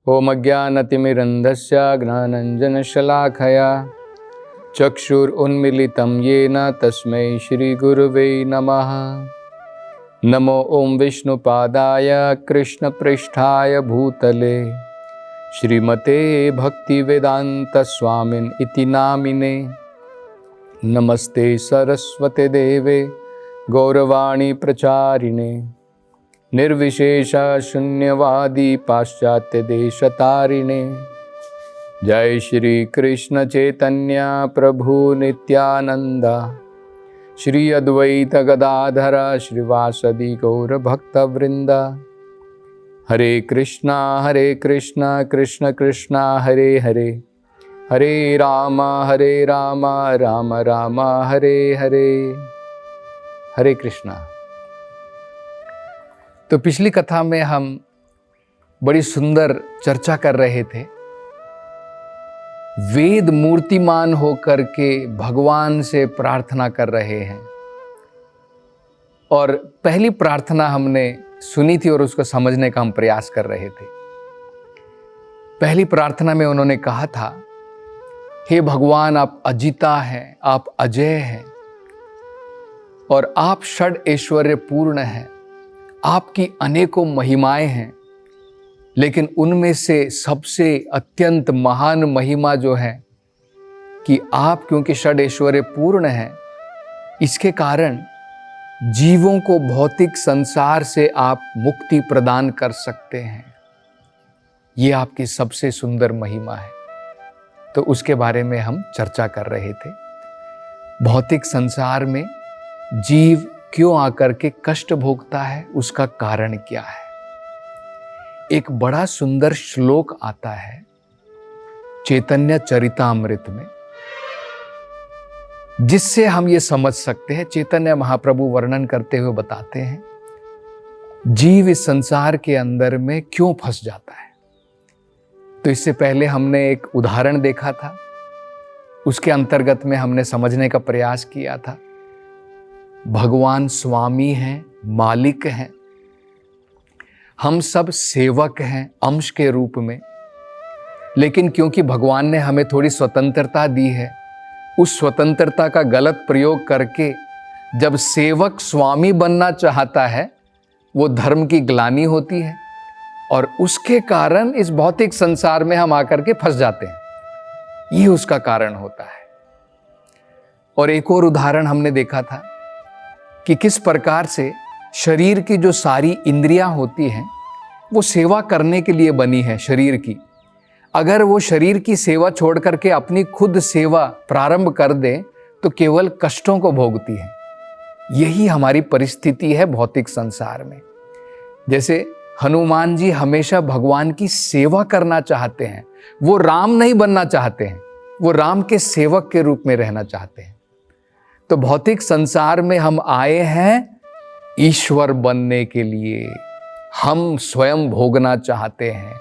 ओम अज्ञानतिमिरन्धस्य ज्ञानाञ्जनशलाखया चक्षुरुन्मीलितं येन तस्मै श्रीगुरुवे नमः। नमो ओम विष्णुपादाय कृष्णपृष्ठाय भूतले श्रीमते भक्तिवेदान्तस्वामिन् इति नामिने। नमस्ते सरस्वते देवे गौरवाणी प्रचारिणे निर्विशेष शून्यवादी पाश्चात्य देशतारिणे। जय श्री कृष्ण चैतन्य प्रभु नित्यानंद श्री अद्वैत गदाधर श्रीवासदि गौर भक्तवृंद। हरे कृष्णा कृष्ण कृष्णा हरे हरे, हरे राम राम राम हरे हरे। हरे कृष्णा। तो पिछली कथा में हम बड़ी सुंदर चर्चा कर रहे थे। वेद मूर्तिमान होकर के भगवान से प्रार्थना कर रहे हैं और पहली प्रार्थना हमने सुनी थी और उसको समझने का हम प्रयास कर रहे थे। पहली प्रार्थना में उन्होंने कहा था, हे भगवान आप अजिता हैं, आप अजय हैं और आप षड ऐश्वर्य पूर्ण हैं। आपकी अनेकों महिमाएं हैं, लेकिन उनमें से सबसे अत्यंत महान महिमा जो है कि आप क्योंकि षड ऐश्वर्य पूर्ण हैं, इसके कारण जीवों को भौतिक संसार से आप मुक्ति प्रदान कर सकते हैं। ये आपकी सबसे सुंदर महिमा है। तो उसके बारे में हम चर्चा कर रहे थे। भौतिक संसार में जीव क्यों आकर के कष्ट भोगता है, उसका कारण क्या है। एक बड़ा सुंदर श्लोक आता है चैतन्य चरितामृत में, जिससे हम ये समझ सकते हैं। चैतन्य महाप्रभु वर्णन करते हुए बताते हैं, जीव इस संसार के अंदर में क्यों फंस जाता है। तो इससे पहले हमने एक उदाहरण देखा था, उसके अंतर्गत में हमने समझने का प्रयास किया था। भगवान स्वामी हैं, मालिक हैं, हम सब सेवक हैं अंश के रूप में। लेकिन क्योंकि भगवान ने हमें थोड़ी स्वतंत्रता दी है, उस स्वतंत्रता का गलत प्रयोग करके जब सेवक स्वामी बनना चाहता है, वो धर्म की ग्लानि होती है और उसके कारण इस भौतिक संसार में हम आकर के फंस जाते हैं। ये उसका कारण होता है। और एक और उदाहरण हमने देखा था कि किस प्रकार से शरीर की जो सारी इंद्रियां होती हैं, वो सेवा करने के लिए बनी है शरीर की। अगर वो शरीर की सेवा छोड़ करके अपनी खुद सेवा प्रारंभ कर दे तो केवल कष्टों को भोगती है। यही हमारी परिस्थिति है भौतिक संसार में। जैसे हनुमान जी हमेशा भगवान की सेवा करना चाहते हैं, वो राम नहीं बनना चाहते हैं, वो राम के सेवक के रूप में रहना चाहते हैं। तो भौतिक संसार में हम आए हैं ईश्वर बनने के लिए, हम स्वयं भोगना चाहते हैं।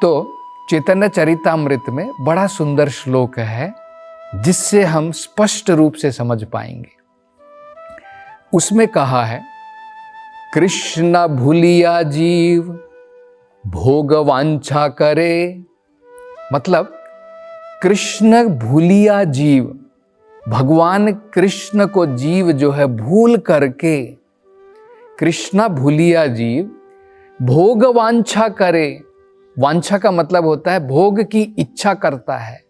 तो चैतन्य चरितामृत में बड़ा सुंदर श्लोक है, जिससे हम स्पष्ट रूप से समझ पाएंगे। उसमें कहा है, कृष्ण भूलिया जीव भोग वांछा करे। मतलब कृष्ण भूलिया जीव, भगवान कृष्ण को जीव जो है भूल करके, कृष्णा भूलिया जीव भोग वांछा करे। वांछा का मतलब होता है भोग की इच्छा करता है,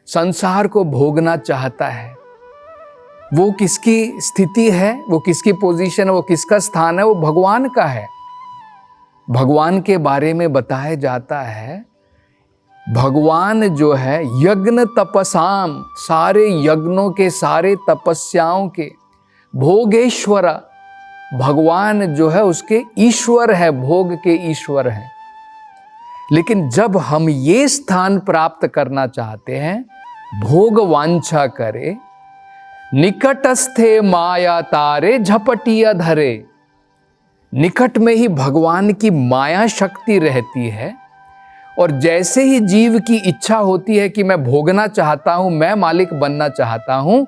संसार को भोगना चाहता है। वो किसकी स्थिति है, वो किसकी पोजीशन है, वो किसका स्थान है, वो भगवान का है। भगवान के बारे में बताया जाता है, भगवान जो है यज्ञ तपसाम, सारे यज्ञों के, सारे तपस्याओं के भोगेश्वरा, भगवान जो है उसके ईश्वर है, भोग के ईश्वर हैं। लेकिन जब हम ये स्थान प्राप्त करना चाहते हैं, भोग वांछा करे, निकटस्थे माया तारे झपटिया धरे। निकट में ही भगवान की माया शक्ति रहती है और जैसे ही जीव की इच्छा होती है कि मैं भोगना चाहता हूं, मैं मालिक बनना चाहता हूं,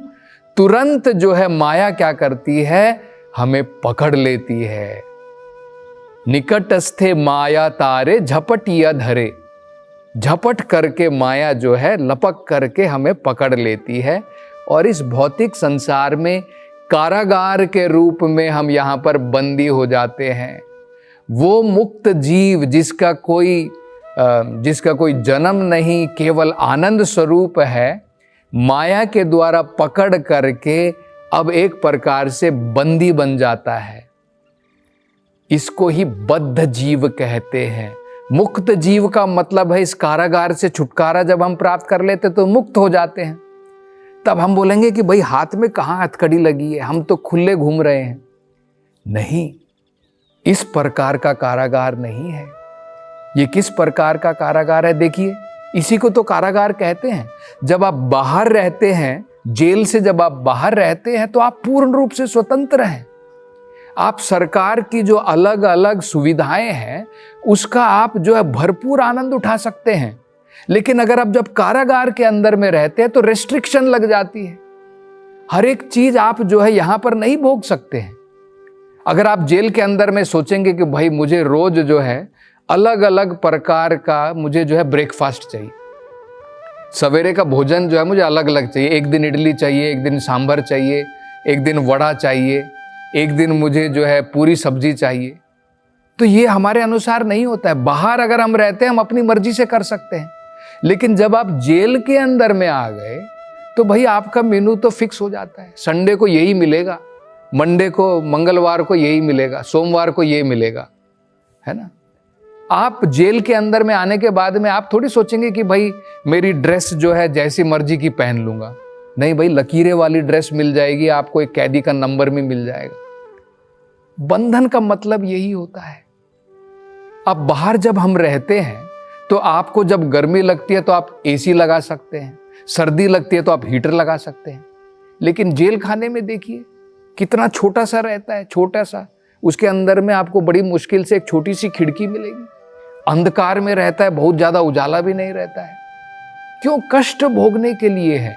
तुरंत जो है माया क्या करती है, हमें पकड़ लेती है। निकटस्थे माया तारे झपटिया धरे। झपट करके माया जो है लपक करके हमें पकड़ लेती है और इस भौतिक संसार में कारागार के रूप में हम यहाँ पर बंदी हो जाते हैं। वो मुक्त जीव जिसका कोई जन्म नहीं, केवल आनंद स्वरूप है, माया के द्वारा पकड़ करके अब एक प्रकार से बंदी बन जाता है। इसको ही बद्ध जीव कहते हैं। मुक्त जीव का मतलब है इस कारागार से छुटकारा जब हम प्राप्त कर लेते तो मुक्त हो जाते हैं। तब हम बोलेंगे कि भाई हाथ में कहाँ हथकड़ी लगी है, हम तो खुले घूम रहे हैं। नहीं, इस प्रकार का कारागार नहीं है। ये किस प्रकार का कारागार है? देखिए, इसी को तो कारागार कहते हैं। जब आप बाहर रहते हैं, जेल से जब आप बाहर रहते हैं तो आप पूर्ण रूप से स्वतंत्र हैं। आप सरकार की जो अलग अलग सुविधाएं हैं उसका आप जो है भरपूर आनंद उठा सकते हैं। लेकिन अगर आप जब कारागार के अंदर में रहते हैं तो रेस्ट्रिक्शन लग जाती है। हर एक चीज आप जो है यहां पर नहीं भोग सकते हैं। अगर आप जेल के अंदर में सोचेंगे कि भाई मुझे रोज जो है अलग अलग प्रकार का मुझे जो है ब्रेकफास्ट चाहिए, सवेरे का भोजन जो है मुझे अलग अलग चाहिए, एक दिन इडली चाहिए, एक दिन सांभर चाहिए, एक दिन वड़ा चाहिए, एक दिन मुझे जो है पूरी सब्जी चाहिए, तो ये हमारे अनुसार नहीं होता है। बाहर अगर हम रहते हैं हम अपनी मर्जी से कर सकते हैं। लेकिन जब आप जेल के अंदर में आ गए तो भाई आपका मेनू तो फिक्स हो जाता है। संडे को यही मिलेगा, मंडे को, मंगलवार को यही मिलेगा, सोमवार को यही मिलेगा, है ना। आप जेल के अंदर में आने के बाद में आप थोड़ी सोचेंगे कि भाई मेरी ड्रेस जो है जैसी मर्जी की पहन लूंगा। नहीं भाई, लकीरें वाली ड्रेस मिल जाएगी आपको, एक कैदी का नंबर भी मिल जाएगा। बंधन का मतलब यही होता है। अब बाहर जब हम रहते हैं तो आपको जब गर्मी लगती है तो आप एसी लगा सकते हैं, सर्दी लगती है तो आप हीटर लगा सकते हैं। लेकिन जेल खाने में देखिए कितना छोटा सा रहता है, छोटा सा, उसके अंदर में आपको बड़ी मुश्किल से एक छोटी सी खिड़की मिलेगी। अंधकार में रहता है, बहुत ज्यादा उजाला भी नहीं रहता है। क्यों? कष्ट भोगने के लिए है।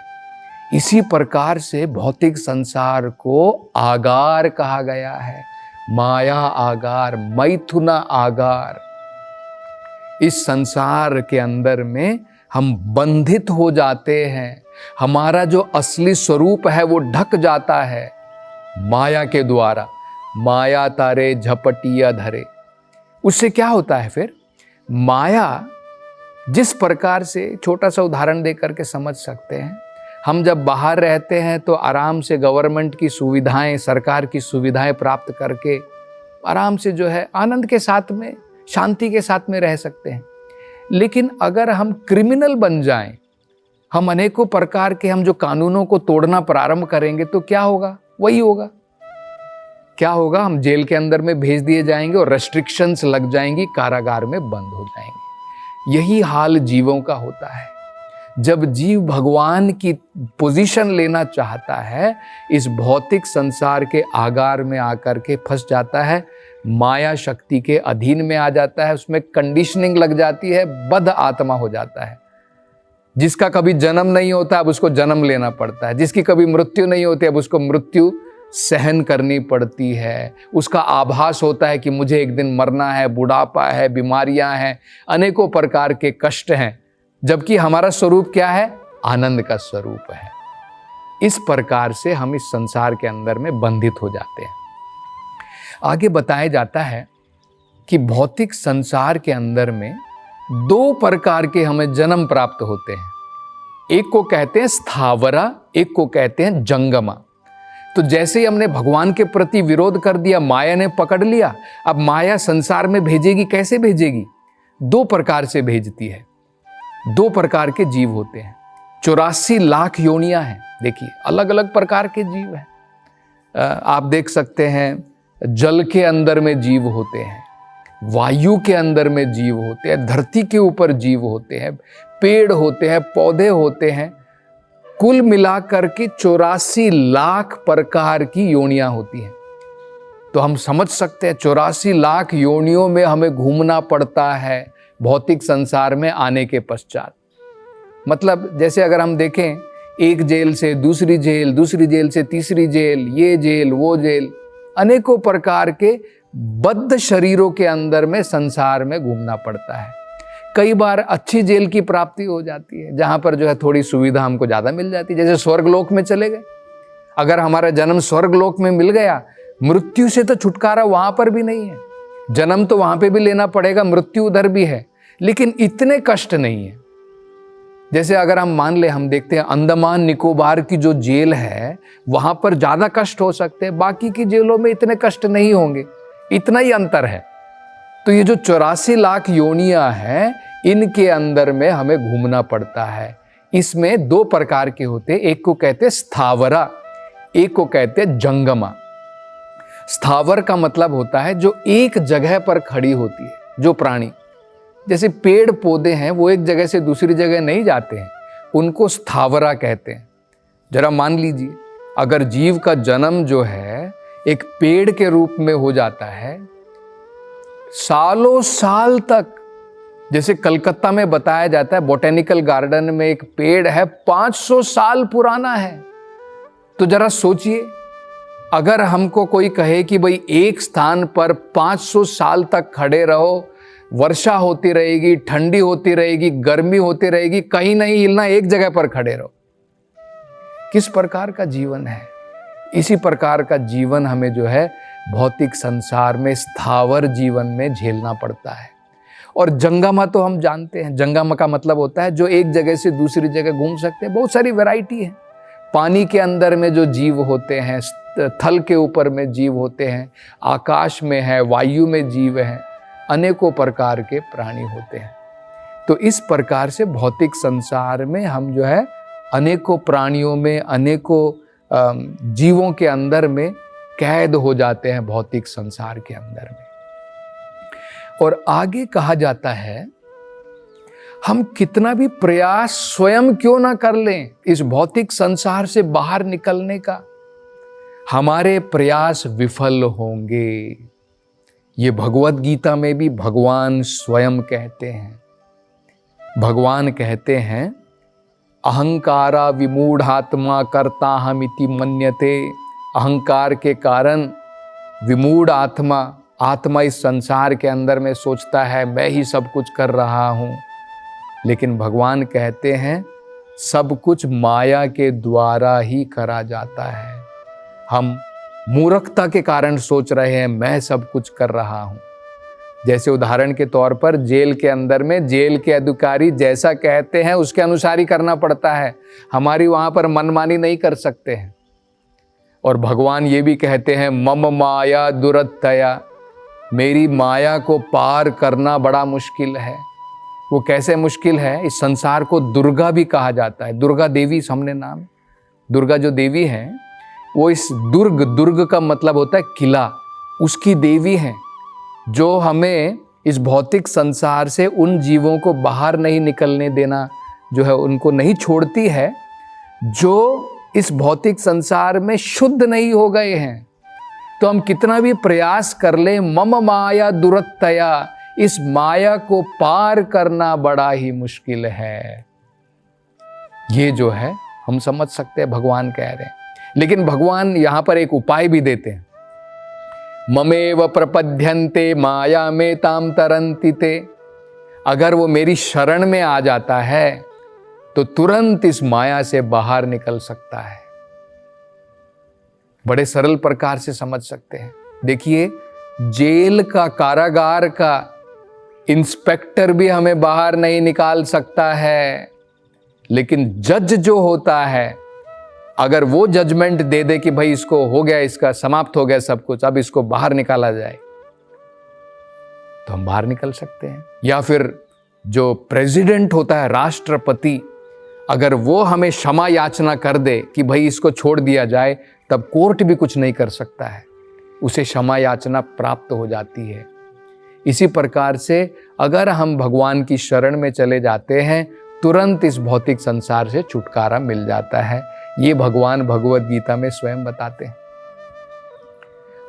इसी प्रकार से भौतिक संसार को आगार कहा गया है। माया आगार, मैथुना आगार। इस संसार के अंदर में हम बंधित हो जाते हैं। हमारा जो असली स्वरूप है वो ढक जाता है माया के द्वारा। माया तारे झपटिया धरे। उससे क्या होता है फिर? माया जिस प्रकार से, छोटा सा उदाहरण दे करके समझ सकते हैं। हम जब बाहर रहते हैं तो आराम से गवर्नमेंट की सुविधाएं, सरकार की सुविधाएं प्राप्त करके आराम से जो है आनंद के साथ में, शांति के साथ में रह सकते हैं। लेकिन अगर हम क्रिमिनल बन जाएं, हम अनेकों प्रकार के हम जो कानूनों को तोड़ना प्रारंभ करेंगे तो क्या होगा? वही होगा। क्या होगा? हम जेल के अंदर में भेज दिए जाएंगे और रेस्ट्रिक्शंस लग जाएंगी, कारागार में बंद हो जाएंगे। यही हाल जीवों का होता है। जब जीव भगवान की पोजीशन लेना चाहता है, इस भौतिक संसार के आगार में आकर के फंस जाता है, माया शक्ति के अधीन में आ जाता है, उसमें कंडीशनिंग लग जाती है, बद्ध आत्मा हो जाता है। जिसका कभी जन्म नहीं होता अब उसको जन्म लेना पड़ता है, जिसकी कभी मृत्यु नहीं होती अब उसको मृत्यु सहन करनी पड़ती है। उसका आभास होता है कि मुझे एक दिन मरना है, बुढ़ापा है, बीमारियां हैं, अनेकों प्रकार के कष्ट हैं, जबकि हमारा स्वरूप क्या है? आनंद का स्वरूप है। इस प्रकार से हम इस संसार के अंदर में बंधित हो जाते हैं। आगे बताया जाता है कि भौतिक संसार के अंदर में दो प्रकार के हमें जन्म प्राप्त होते हैं। एक को कहते हैं स्थावरा, एक को कहते हैं जंगमा। तो जैसे ही हमने भगवान के प्रति विरोध कर दिया, माया ने पकड़ लिया, अब माया संसार में भेजेगी। कैसे भेजेगी? दो प्रकार से भेजती है। दो प्रकार के जीव होते हैं। 84 लाख योनियां हैं। देखिए, अलग अलग प्रकार के जीव हैं। आप देख सकते हैं, जल के अंदर में जीव होते हैं, वायु के अंदर में जीव होते हैं, धरती के ऊपर जीव होते हैं, पेड़ होते हैं, पौधे होते हैं। कुल मिलाकर के 84 लाख प्रकार की योनियां होती हैं। तो हम समझ सकते हैं 84 लाख योनियों में हमें घूमना पड़ता है भौतिक संसार में आने के पश्चात। मतलब जैसे अगर हम देखें, एक जेल से दूसरी जेल, दूसरी जेल से तीसरी जेल, ये जेल वो जेल, अनेकों प्रकार के बद्ध शरीरों के अंदर में संसार में घूमना पड़ता है। कई बार अच्छी जेल की प्राप्ति हो जाती है, जहां पर जो है थोड़ी सुविधा हमको ज्यादा मिल जाती है, जैसे स्वर्गलोक में चले गए। अगर हमारा जन्म स्वर्गलोक में मिल गया, मृत्यु से तो छुटकारा वहां पर भी नहीं है। जन्म तो वहां पे भी लेना पड़ेगा, मृत्यु उधर भी है, लेकिन इतने कष्ट नहीं है। जैसे अगर हम मान ले, हम देखते हैं अंडमान निकोबार की जो जेल है वहां पर ज्यादा कष्ट हो सकते हैं, बाकी की जेलों में इतने कष्ट नहीं होंगे, इतना ही अंतर है। तो ये जो 84 लाख योनियां हैं, इनके अंदर में हमें घूमना पड़ता है। इसमें 2 प्रकार के होते हैं, एक को कहते हैं स्थावरा, एक को कहते हैं जंगमा। स्थावर का मतलब होता है जो एक जगह पर खड़ी होती है, जो प्राणी, जैसे पेड़ पौधे हैं, वो एक जगह से दूसरी जगह नहीं जाते हैं, उनको स्थावरा कहते हैं। जरा मान लीजिए, अगर जीव का जन्म जो है एक पेड़ के रूप में हो जाता है, सालों साल तक, जैसे कलकत्ता में बताया जाता है बॉटेनिकल गार्डन में एक पेड़ है 500 साल पुराना है। तो जरा सोचिए, अगर हमको कोई कहे कि भाई एक स्थान पर 500 साल तक खड़े रहो, वर्षा होती रहेगी, ठंडी होती रहेगी, गर्मी होती रहेगी, कहीं नहीं हिलना, एक जगह पर खड़े रहो, किस प्रकार का जीवन है। इसी प्रकार का जीवन हमें जो है भौतिक संसार में, स्थावर जीवन में झेलना पड़ता है। और जंगमा तो हम जानते हैं, जंगमा का मतलब होता है जो एक जगह से दूसरी जगह घूम सकते हैं। बहुत सारी वैरायटी है। पानी के अंदर में जो जीव होते हैं, थल के ऊपर में जीव होते हैं, आकाश में है, वायु में जीव है, अनेकों प्रकार के प्राणी होते हैं। तो इस प्रकार से भौतिक संसार में हम जो है अनेकों प्राणियों में, अनेकों जीवों के अंदर में कैद हो जाते हैं, भौतिक संसार के अंदर में। और आगे कहा जाता है, हम कितना भी प्रयास स्वयं क्यों ना कर लें इस भौतिक संसार से बाहर निकलने का, हमारे प्रयास विफल होंगे। ये भगवत गीता में भी भगवान स्वयं कहते हैं। भगवान कहते हैं, अहंकारा विमूढ़ात्मा कर्ता हमिति मन्यते। अहंकार के कारण विमूढ़ आत्मा इस संसार के अंदर में सोचता है मैं ही सब कुछ कर रहा हूँ। लेकिन भगवान कहते हैं सब कुछ माया के द्वारा ही करा जाता है। हम मूर्खता के कारण सोच रहे हैं मैं सब कुछ कर रहा हूँ। जैसे उदाहरण के तौर पर जेल के अंदर में जेल के अधिकारी जैसा कहते हैं उसके अनुसार ही करना पड़ता है। हमारी वहाँ पर मनमानी नहीं कर सकते हैं। और भगवान ये भी कहते हैं, मम माया दुरत्तया, मेरी माया को पार करना बड़ा मुश्किल है। वो कैसे मुश्किल है? इस संसार को दुर्गा भी कहा जाता है। दुर्गा देवी हमने नाम, दुर्गा जो देवी है वो इस दुर्ग का मतलब होता है किला, उसकी देवी है जो हमें इस भौतिक संसार से उन जीवों को बाहर नहीं निकलने देना, जो है उनको नहीं छोड़ती है जो इस भौतिक संसार में शुद्ध नहीं हो गए हैं। तो हम कितना भी प्रयास कर ले, मम माया दुरत्तया, इस माया को पार करना बड़ा ही मुश्किल है। ये जो है हम समझ सकते हैं भगवान कह रहे हैं। लेकिन भगवान यहां पर एक उपाय भी देते हैं, ममेव प्रपद्यन्ते माया में ताम तरन्ति ते। अगर वो मेरी शरण में आ जाता है तो तुरंत इस माया से बाहर निकल सकता है। बड़े सरल प्रकार से समझ सकते हैं। देखिए, जेल का, कारागार का इंस्पेक्टर भी हमें बाहर नहीं निकाल सकता है, लेकिन जज जो होता है, अगर वो जजमेंट दे दे कि भाई इसको हो गया, इसका समाप्त हो गया सब कुछ, अब इसको बाहर निकाला जाए, तो हम बाहर निकल सकते हैं। या फिर जो प्रेसिडेंट होता है, राष्ट्रपति, अगर वो हमें क्षमा याचना कर दे कि भाई इसको छोड़ दिया जाए, तब कोर्ट भी कुछ नहीं कर सकता है, उसे क्षमा याचना प्राप्त हो जाती है। इसी प्रकार से अगर हम भगवान की शरण में चले जाते हैं, तुरंत इस भौतिक संसार से छुटकारा मिल जाता है। ये भगवान भगवत गीता में स्वयं बताते हैं।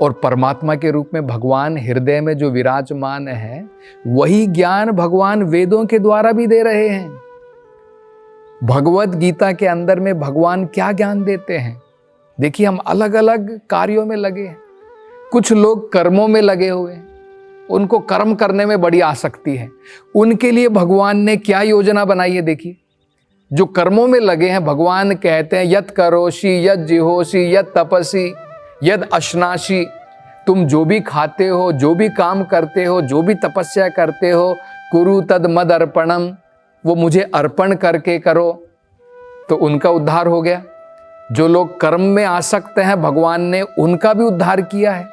और परमात्मा के रूप में भगवान हृदय में जो विराजमान है, वही ज्ञान भगवान वेदों के द्वारा भी दे रहे हैं। भगवत गीता के अंदर में भगवान क्या ज्ञान देते हैं? देखिए, हम अलग अलग कार्यों में लगे हैं। कुछ लोग कर्मों में लगे हुए हैं, उनको कर्म करने में बड़ी आसक्ति है। उनके लिए भगवान ने क्या योजना बनाई है देखिए। जो कर्मों में लगे हैं, भगवान कहते हैं यत करोषि यत जिहोषि यत तपसी यत अश्नासी, तुम जो भी खाते हो, जो भी काम करते हो, जो भी तपस्या करते हो, कुरु तद मद अर्पणम, वो मुझे अर्पण करके करो, तो उनका उद्धार हो गया। जो लोग कर्म में आसक्त हैं, भगवान ने उनका भी उद्धार किया है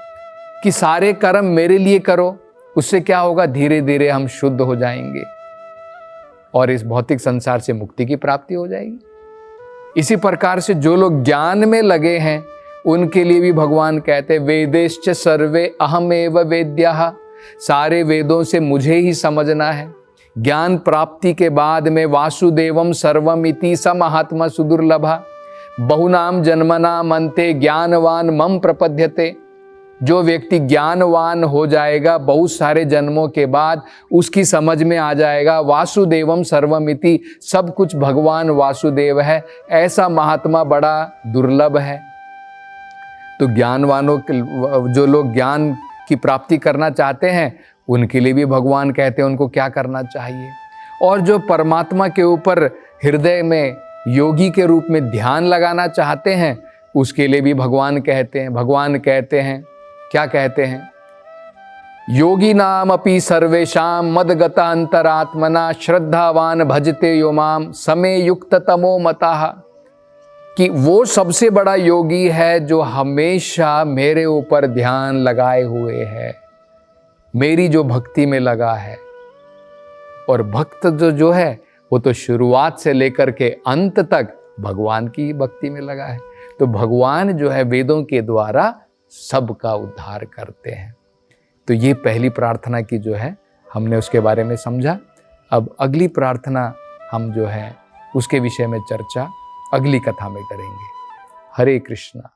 कि सारे कर्म मेरे लिए करो। उससे क्या होगा, धीरे धीरे हम शुद्ध हो जाएंगे और इस भौतिक संसार से मुक्ति की प्राप्ति हो जाएगी। इसी प्रकार से जो लोग ज्ञान में लगे हैं, उनके लिए भी भगवान कहते हैं वेदेश्च सर्वे अहमेव वेद्यः, सारे वेदों से मुझे ही समझना है। ज्ञान प्राप्ति के बाद में वासुदेवम सर्वम इति स महात्मा सुदुर्लभा, बहुनाम जन्मनाम अन्ते ज्ञानवान मम प्रपद्यते। जो व्यक्ति ज्ञानवान हो जाएगा बहुत सारे जन्मों के बाद, उसकी समझ में आ जाएगा वासुदेवम सर्वमिति, सब कुछ भगवान वासुदेव है, ऐसा महात्मा बड़ा दुर्लभ है। तो ज्ञानवानों के, जो लोग ज्ञान की प्राप्ति करना चाहते हैं, उनके लिए भी भगवान कहते हैं उनको क्या करना चाहिए। और जो परमात्मा के ऊपर हृदय में योगी के रूप में ध्यान लगाना चाहते हैं, उसके लिए भी भगवान कहते हैं क्या कहते हैं, योगी नाम अपि सर्वेशाम मदगता अंतरात्मना श्रद्धावान भजते यो माम समे युक्त तमो मताः, कि वो सबसे बड़ा योगी है जो हमेशा मेरे ऊपर ध्यान लगाए हुए है, मेरी जो भक्ति में लगा है। और भक्त जो है वो तो शुरुआत से लेकर के अंत तक भगवान की भक्ति में लगा है। तो भगवान जो है वेदों के द्वारा सबका उद्धार करते हैं। तो ये पहली प्रार्थना की जो है हमने उसके बारे में समझा। अब अगली प्रार्थना हम जो है उसके विषय में चर्चा अगली कथा में करेंगे। हरे कृष्णा।